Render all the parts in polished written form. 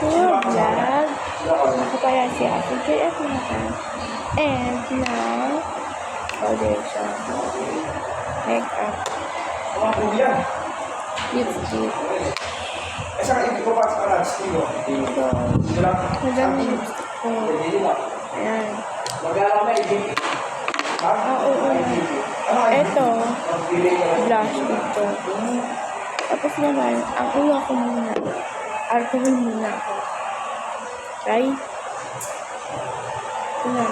vlog. Ako pala si Ate JF naman. And now, foundation, makeup, lipstick. So, madami lipstick ko. Ayan. Ito, blush dito. Tapos naman, ang ulo ko muna. Alcohol muna ako. Try. Ito na.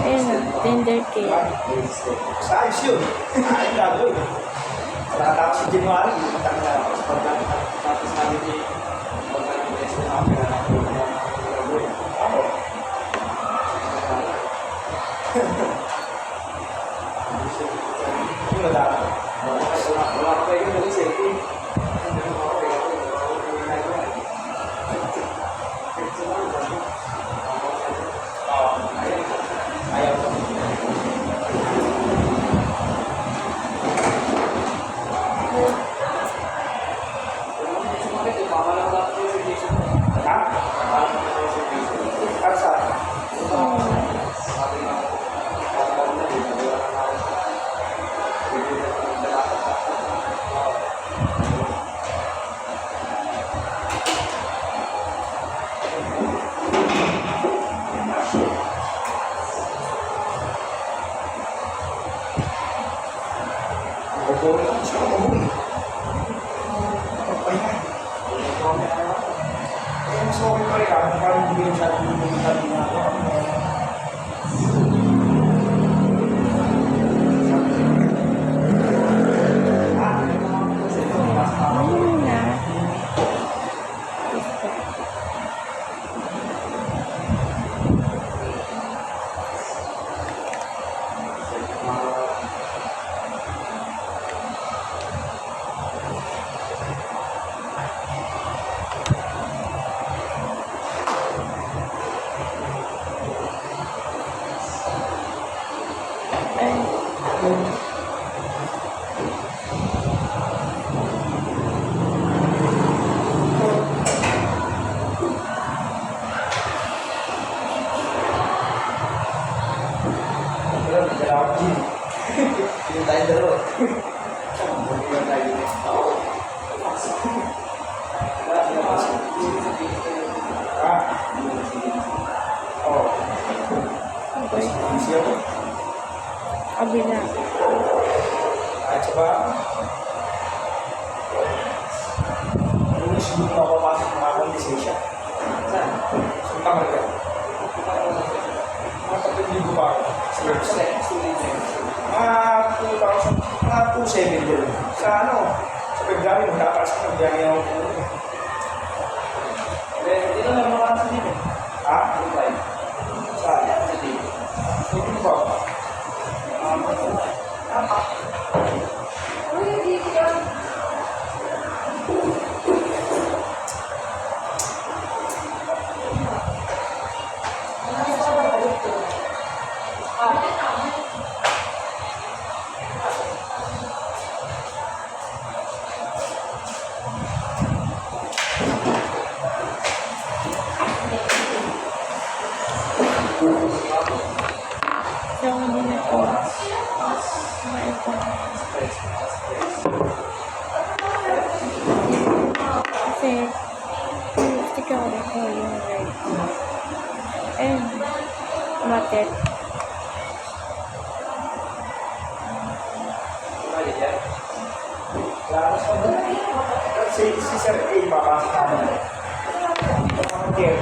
Ayan na, tender cake. Ayos yun. Ayos gagawin. Wala tapos si January. Tapos namin ni pagkakita na kami na gagawin. Ako. Yung nadaan. Wala pa kayo nag-selfie. Kabila. At saka, lunes doon ako pasok mga kondisensya. Saan? Sunta ka rin. Mga 3,000 pa ako. Mga 2,700 din. Sa sa February, magkakalas ko nagyari ako po. Hindi na lang mga sa dito. Ha? Saan? Sa dito. Dito ba? So, hindi na po. Ito. Kasi, lipstick ako rin ko yung red. And, matet. Si Sir A, papasok namin. Okay.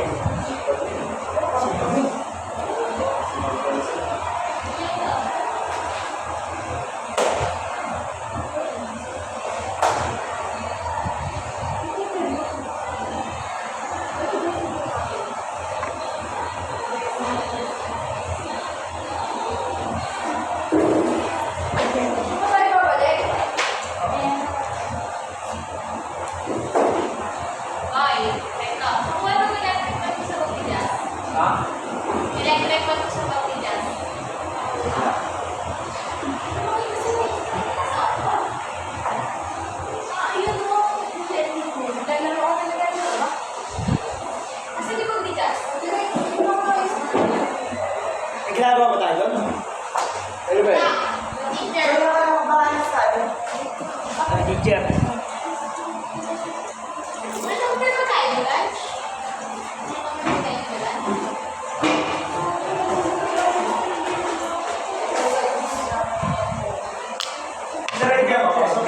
Jet. Diretso ako.